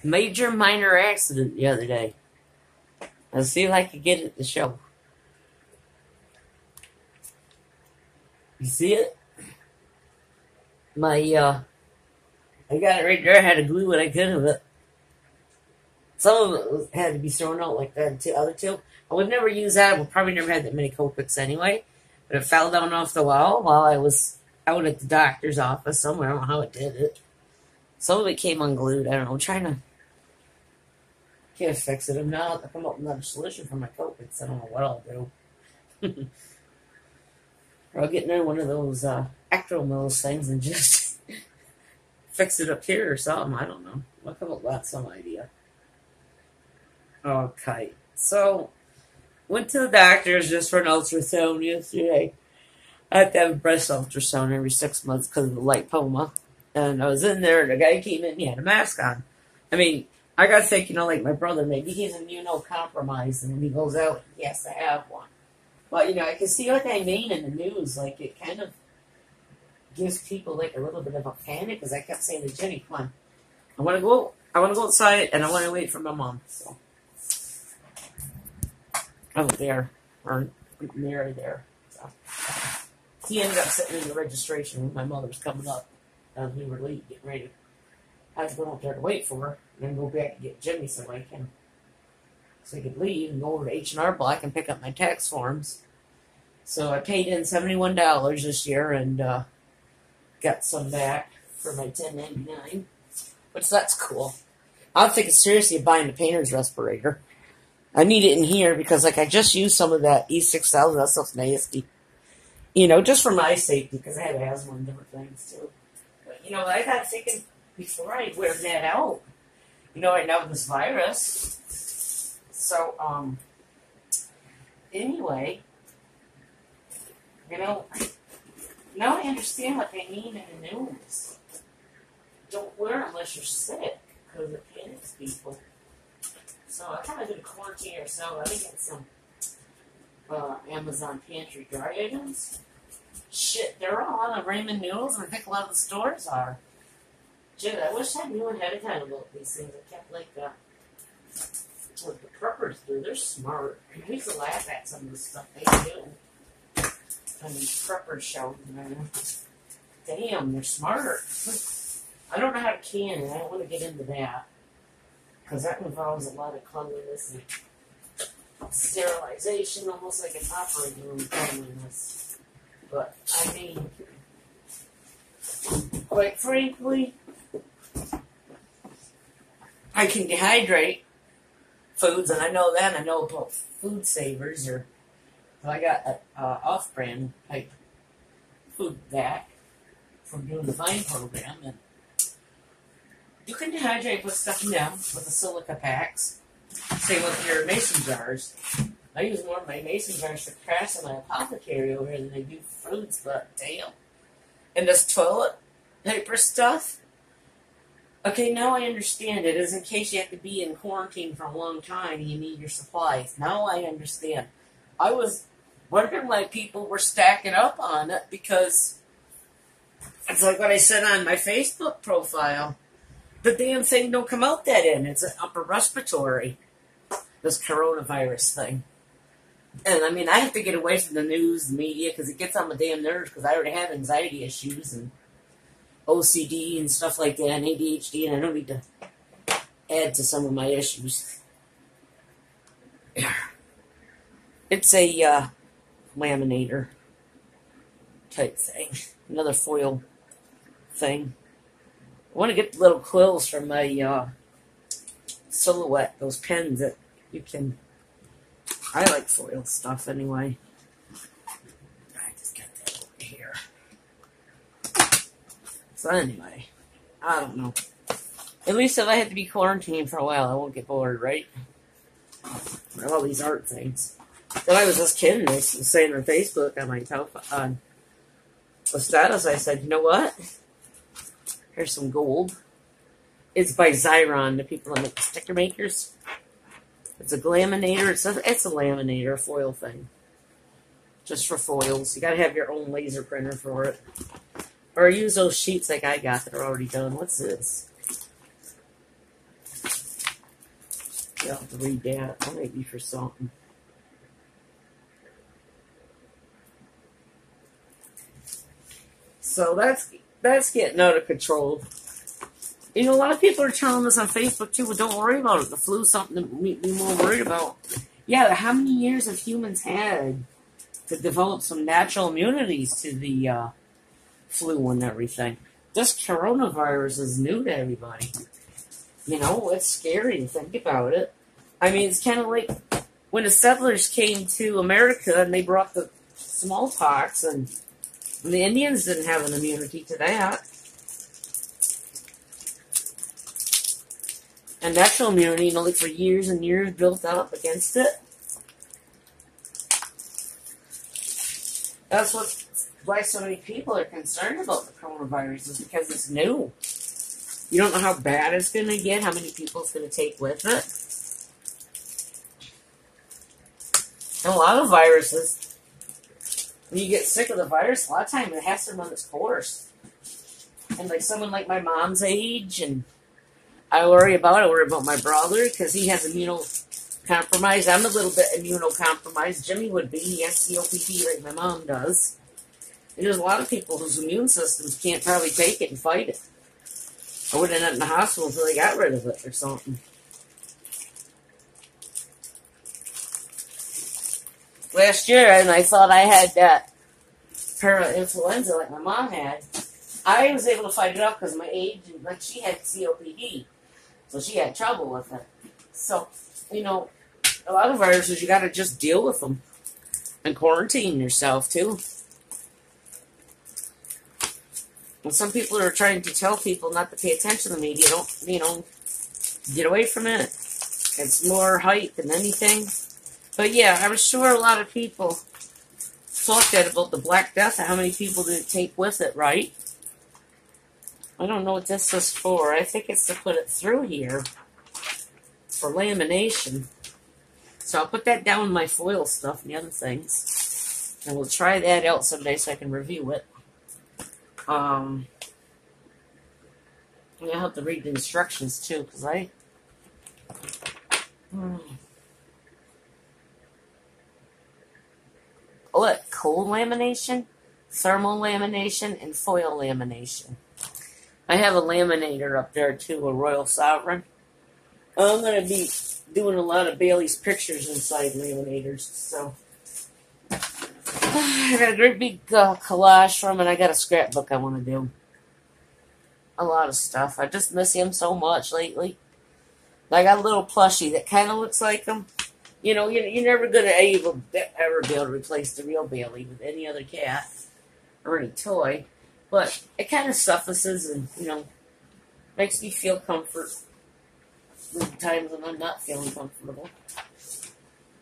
Major minor accident the other day. Let's see if I can get it to show. You see it? I got it right there. I had to glue what I could of it. Some of it had to be thrown out like that. The other two, I would never use that. I would probably never had that many Copics anyway. But it fell down off the wall while I was out at the doctor's office somewhere. I don't know how it did it. Some of it came unglued. I don't know. I'm trying to can't fix it. I'm now to come up with another solution for my Copics. I don't know what I'll do. Or I'll get another one of those Acromills things and just fix it up here or something. I don't know. I'll come up with some idea. Okay. So, went to the doctor's just for an ultrasound yesterday. I have to have a breast ultrasound every 6 months because of the lipoma. And I was in there, and the guy came in, he had a mask on. I mean, I got to think, like my brother, maybe he's immunocompromised, and when he goes out, he has to have one. But, I can see what I mean in the news. Like, it kind of gives people, like, a little bit of a panic, because I kept saying to Jenny, come on, I want to go outside, and I want to wait for my mom. So, I was there, or near there. So, he ended up sitting in the registration when my mother was coming up. We were late, getting ready. I was going up there to wait for her, and then go back and get Jimmy so I could leave and go over to H&R Block and pick up my tax forms. So I paid in $71 this year and got some back for my $10.99, which that's cool. I'm thinking seriously of buying a painter's respirator. I need it in here because, I just used some of that E6000. That stuff's nasty. Just for my safety because I have asthma and different things too. But, I got thinking before I wear that out, right now with this virus. So, anyway, now I understand what they mean in the news. Don't wear it unless you're sick because it panics people. So I kind of did a quarantine or so. I did get some Amazon pantry dry items. Shit, they're all on the Raymond Noodles, and I think a lot of the stores are. Shit, I wish I knew ahead of time about these things. I kept the preppers do. They're smart. I used to laugh at some of the stuff they do. On these prepper shows, damn, they're smart. I don't know how to can it. I don't want to get into that. Because that involves a lot of cleanliness and sterilization, almost like an operating room cleanliness. But, I mean, quite frankly, I can dehydrate foods, and I know that. I know about food savers, I got an off-brand type food back from doing the Vine program, and you can dehydrate, put stuff down with the silica packs. Same with your mason jars. I use more of my mason jars for crafts in my apothecary over here than I do fruits, but damn. And this toilet paper stuff. Okay, now I understand it. Is in case you have to be in quarantine for a long time and you need your supplies. Now I understand. I was wondering why people were stacking up on it because it's like what I said on my Facebook profile. The damn thing don't come out that in. It's an upper respiratory, this coronavirus thing. And, I mean, I have to get away from the news, the media, because it gets on my damn nerves because I already have anxiety issues and OCD and stuff like that and ADHD, and I don't need to add to some of my issues. It's a laminator type thing. Another foil thing. I want to get little quills from my Silhouette, those pens that you can... I like foil stuff anyway. I just got that over here. So anyway, I don't know. At least if I have to be quarantined for a while, I won't get bored, right? With all these art things. Then I was just kidding. I was saying on Facebook on my on the status, I said, you know what? Here's some gold. It's by Xyron, the people that make the sticker makers. It's a laminator. It's a laminator, a foil thing. Just for foils. You gotta have your own laser printer for it. Or use those sheets like I got that are already done. What's this? I'll have to read that. That might be for something. So that's getting out of control. You know, a lot of people are telling us on Facebook too, well, don't worry about it. The flu's something that we more worried about. Yeah, how many years have humans had to develop some natural immunities to the flu and everything? This coronavirus is new to everybody. You know, it's scary to think about it. I mean, it's kind of like when the settlers came to America and they brought the smallpox, and the Indians didn't have an immunity to that. And natural immunity, you know, like for years and years built up against it. That's why so many people are concerned about the coronavirus, is because it's new. You don't know how bad it's going to get, how many people it's going to take with it. And a lot of viruses, when you get sick of the virus, a lot of times it has to run its course. And like someone like my mom's age, and I worry about my brother because he has immunocompromised. I'm a little bit immunocompromised. Jimmy would be. He has COPD like my mom does. And there's a lot of people whose immune systems can't probably take it and fight it. I would end up in the hospital until they got rid of it or something. Last year, and I thought I had that para-influenza like my mom had. I was able to fight it off because of my age, and like she had COPD. So she had trouble with it. So, you know, a lot of viruses, you got to just deal with them. And quarantine yourself, too. And some people are trying to tell people not to pay attention to the media. Don't, you know, get away from it. It's more hype than anything. But yeah, I'm sure a lot of people thought that about the Black Death. How many people did it take with it, right? I don't know what this is for. I think it's to put it through here for lamination. So I'll put that down with my foil stuff and the other things. And we'll try that out someday so I can review it. I have to read the instructions too, because Look, cold lamination, thermal lamination, and foil lamination. I have a laminator up there too, a Royal Sovereign. I'm going to be doing a lot of Bailey's pictures inside laminators, so I got a great big collage from it. I got a scrapbook I want to do. A lot of stuff. I just miss him so much lately. I got a little plushie that kind of looks like him. You know, you're never going to ever be able to replace the real Bailey with any other cat or any toy. But it kind of suffices and, you know, makes me feel comfort the times when I'm not feeling comfortable.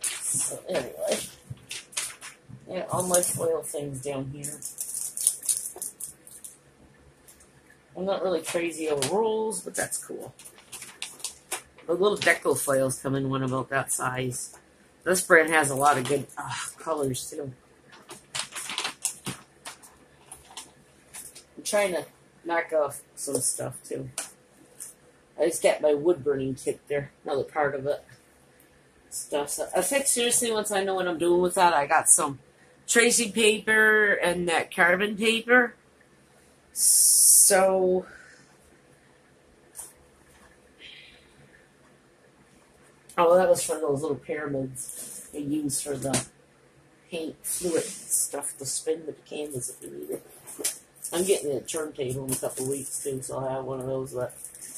So anyway, yeah, all my foil things down here. I'm not really crazy over rules, but that's cool. The little deco foils come in one about that size. This brand has a lot of good colors too. I'm trying to knock off some stuff too. I just got my wood burning kit there, another part of it. Stuff. So I think seriously, once I know what I'm doing with that, I got some tracing paper and that carbon paper. So that was for those little pyramids they use for the paint fluid stuff to spin with the canvas if you need it. I'm getting a turntable in a couple of weeks too, so I'll have one of those. But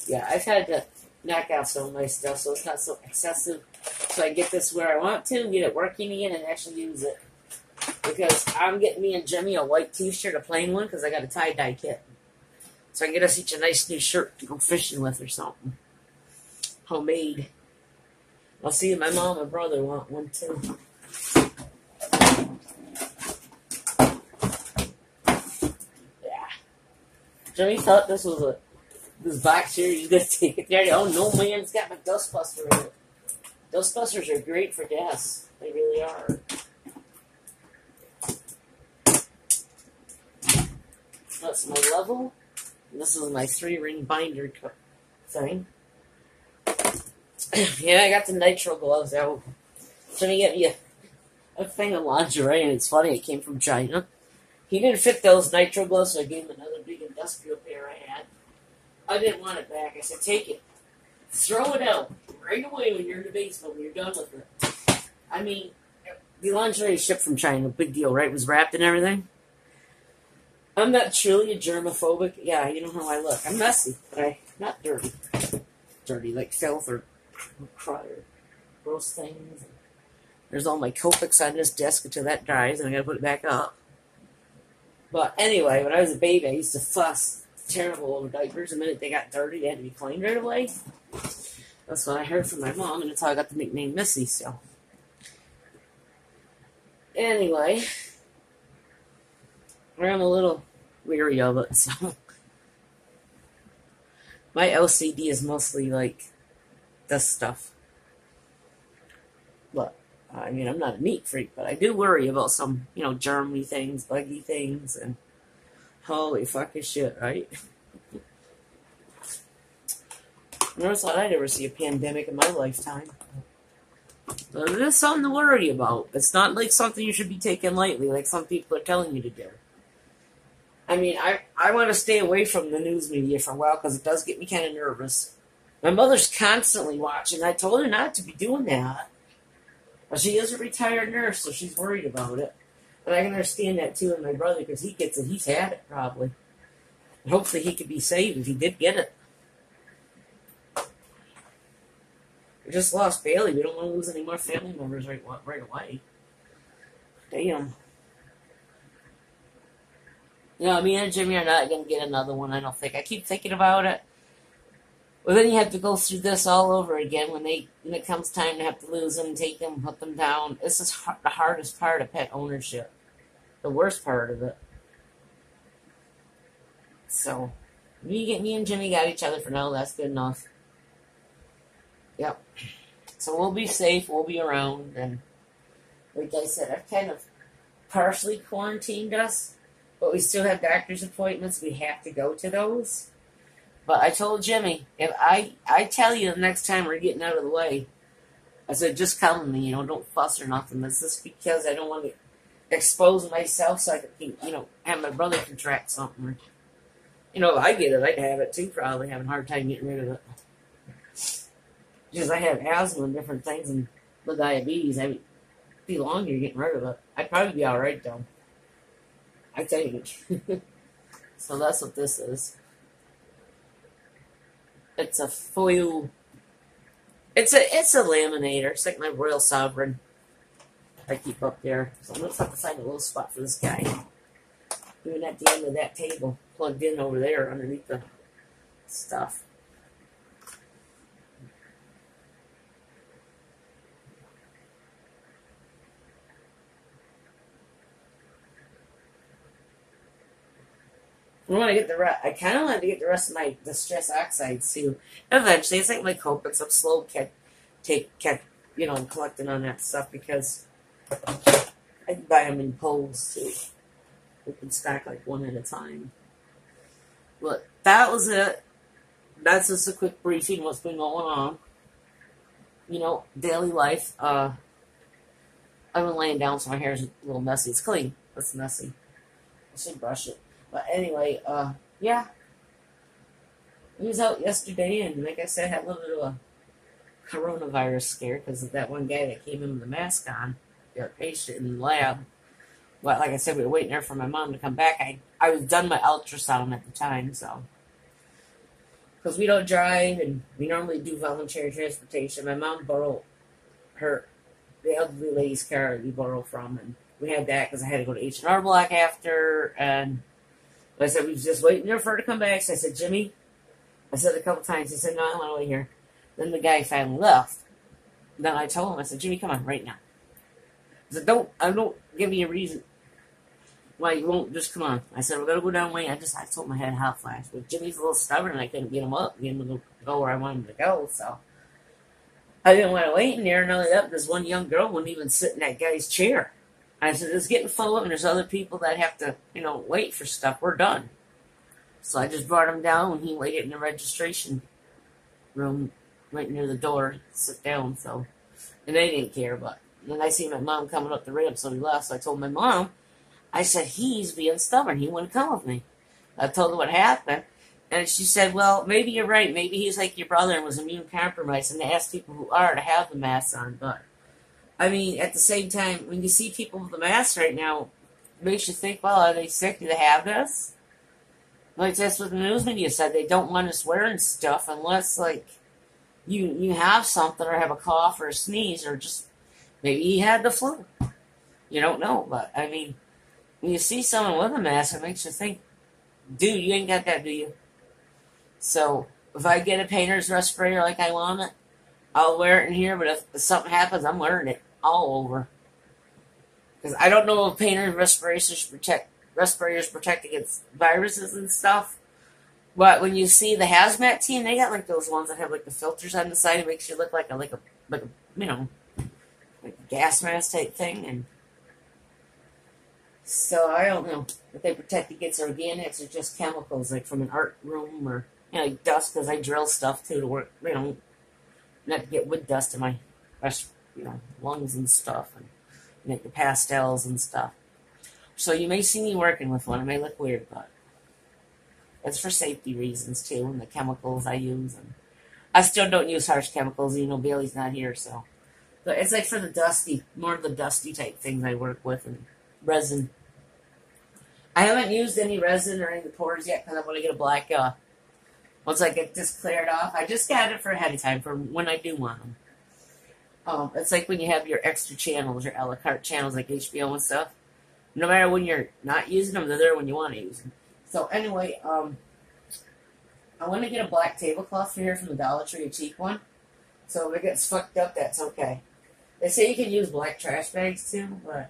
yeah, I've had to knock out some of my stuff so it's not so excessive, so I get this where I want to and get it working again and actually use it. Because I'm getting me and Jimmy a white t-shirt, a plain one, because I got a tie-dye kit. So I can get us each a nice new shirt to go fishing with or something. Homemade. I'll see if my mom and brother want one too. Yeah. Jimmy thought this was this box here, he's gonna take it there. Oh no, man, it's got my Dustbuster in it. Dustbusters are great for gas. They really are. That's my level. And this is my 3-ring binder thing. Yeah, I got the nitro gloves out. So he get me a thing of lingerie, and it's funny, it came from China. He didn't fit those nitro gloves, so I gave him another big industrial pair I had. I didn't want it back. I said, take it. Throw it out right away when you're in the basement, when you're done with it. I mean, the lingerie shipped from China, big deal, right? It was wrapped and everything. I'm not truly a germophobic. Yeah, you know how I look. I'm messy, but I'm not dirty. Dirty, like filth or crud or gross things. There's all my Copics on this desk until that dries, and I gotta put it back up. But anyway, when I was a baby, I used to fuss terrible over diapers. The minute they got dirty, they had to be cleaned right away. That's what I heard from my mom, and that's how I got the nickname Missy, so. Anyway, I'm a little weary of it, so. My OCD is mostly like this stuff. But, I mean, I'm not a neat freak, but I do worry about some, germy things, buggy things, and holy fucking shit, right? I never thought I'd ever see a pandemic in my lifetime. But it is something to worry about. It's not like something you should be taking lightly, like some people are telling you to do. I mean, I want to stay away from the news media for a while because it does get me kind of nervous. My mother's constantly watching. I told her not to be doing that. But she is a retired nurse, so she's worried about it. And I can understand that too in my brother because he gets it. He's had it probably. And hopefully he could be saved if he did get it. We just lost Bailey. We don't want to lose any more family members right away. Damn. Me and Jimmy are not going to get another one, I don't think. I keep thinking about it. Well, then you have to go through this all over again when it comes time to have to lose them, take them, put them down. This is the hardest part of pet ownership. The worst part of it. So, me and Jimmy got each other for now. That's good enough. Yep. So we'll be safe. We'll be around. And like I said, I've kind of partially quarantined us. But we still have doctor's appointments. We have to go to those. But I told Jimmy, if I tell you the next time we're getting out of the way, I said, just come me, don't fuss or nothing. This is because I don't want to expose myself so I can, have my brother contract something. If I get it, I'd have it too, probably having a hard time getting rid of it. Because I have asthma and different things and the diabetes. I mean, it'd be longer getting rid of it. I'd probably be all right, though. I think. So that's what this is. It's a foil. It's a laminator. It's like my Royal Sovereign I keep up there. So I'm going to have to find a little spot for this guy. Even at the end of that table. Plugged in over there underneath the stuff. I kind of want to get the rest of my distress oxides too. Eventually, it's like my Copics. I'm slow collecting on that stuff because I can buy them in pulls too. We can stack like one at a time. But that was it. That's just a quick briefing. What's been going on? Daily life. I've been laying down, so my hair's a little messy. It's clean. It's messy. I should brush it. But anyway, yeah. He was out yesterday, and like I said, had a little bit of a coronavirus scare because of that one guy that came in with a mask on, got a patient in the lab. But like I said, we were waiting there for my mom to come back. I was done my ultrasound at the time, so. Because we don't drive, and we normally do voluntary transportation. My mom borrowed the elderly lady's car that we borrowed from, and we had that because I had to go to H&R Block after, and I said, we was just waiting there for her to come back. So I said, Jimmy, I said it a couple times. He said, no, I want to wait here. Then the guy finally left. Then I told him, I said, Jimmy, come on, right now. I said, don't give me a reason why you won't just come on. I said, we're going to go down way. I told my head hot flash. But Jimmy's a little stubborn, and I couldn't get him up, get him to go where I wanted him to go. So I didn't want to wait in there. And not only that, this one young girl wouldn't even sit in that guy's chair. I said, it's getting full, and there's other people that have to, wait for stuff. We're done. So I just brought him down, and he waited in the registration room right near the door to sit down. So, and they didn't care. But then I see my mom coming up the ramp, so we left. So I told my mom, I said, he's being stubborn. He wouldn't come with me. I told her what happened. And she said, well, maybe you're right. Maybe he's like your brother and was immune compromised. And they ask people who are to have the masks on. But, I mean, at the same time, when you see people with the masks right now, it makes you think, well, are they sick? Do they have this? Like, that's what the news media said. They don't want us wearing stuff unless, like, you have something or have a cough or a sneeze or just maybe he had the flu. You don't know. But, I mean, when you see someone with a mask, it makes you think, dude, you ain't got that, do you? So, if I get a painter's respirator like I want it, I'll wear it in here, but if something happens, I'm wearing it all over. Because I don't know if painter's respirators protect against viruses and stuff. But when you see the hazmat team, they got like those ones that have like the filters on the side. It makes you look like a you know, like a gas mask type thing. And so I don't know if they protect against organics or just chemicals, like from an art room or, you know, like dust, because I drill stuff too to work, you know, not to get wood dust in my, you know, lungs and stuff, and make the pastels and stuff. So you may see me working with one. It may look weird, but it's for safety reasons too, and the chemicals I use. And I still don't use harsh chemicals, you know, Bailey's not here, so. But it's like for the dusty, more of the dusty type things I work with, and resin. I haven't used any resin or any of the pores yet because I want to get a black, once I get this cleared off. I just got it for ahead of time for when I do want them. It's like when you have your extra channels, your a la carte channels like HBO and stuff. No matter when you're not using them, they're there when you want to use them. So anyway, I want to get a black tablecloth for here from the Dollar Tree, a cheap one. So if it gets fucked up, that's okay. They say you can use black trash bags too, but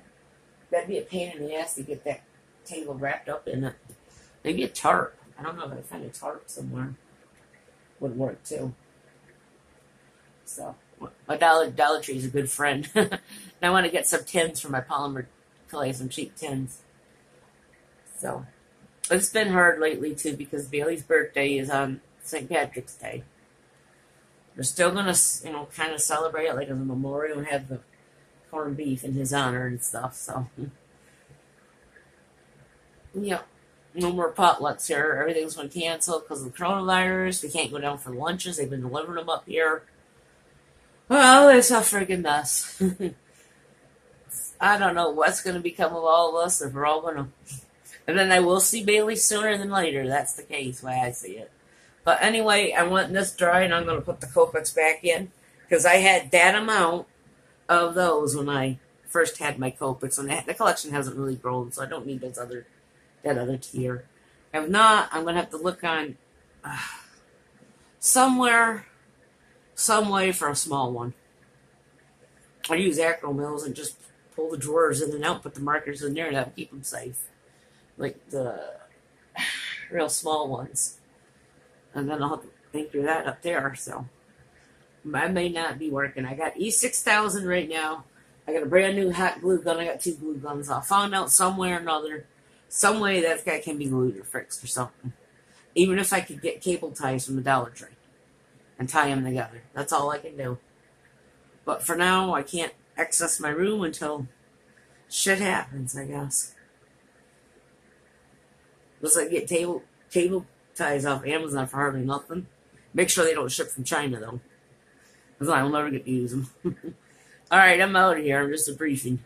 that'd be a pain in the ass to get that table wrapped up in it. Maybe a tarp. I don't know if I find a tarp somewhere. Would work too. So my Dollar Tree is a good friend. And I want to get some tins for my polymer clay, some cheap tins. So it's been hard lately too because Bailey's birthday is on St. Patrick's Day. We're still gonna, you know, kind of celebrate it like as a memorial and have the corned beef in his honor and stuff. So yeah, no more potlucks here. Everything's been canceled because of the coronavirus. We can't go down for lunches. They've been delivering them up here. Well, it's a friggin' mess. I don't know what's going to become of all of us if we're all going to... And then I will see Bailey sooner than later. That's the case, way I see it. But anyway, I want this dry, and I'm going to put the Copex back in. Because I had that amount of those when I first had my Copex. And the collection hasn't really grown, so I don't need that other tier. If not, I'm going to have to look on some way for a small one. I use Acro Mills and just pull the drawers in and out, put the markers in there, and that'll keep them safe. Like the real small ones. And then I'll have to think through that up there, so. I may not be working. I got E6000 right now. I got a brand new hot glue gun. I got 2 glue guns. I'll find out somewhere or another, some way that guy can be glued or fixed or something. Even if I could get cable ties from the Dollar Tree and tie them together. That's all I can do. But for now, I can't access my room until shit happens, I guess. Looks like get cable ties off Amazon for hardly nothing. Make sure they don't ship from China, though. Because I'll never get to use them. Alright, I'm out of here. I'm just a briefing.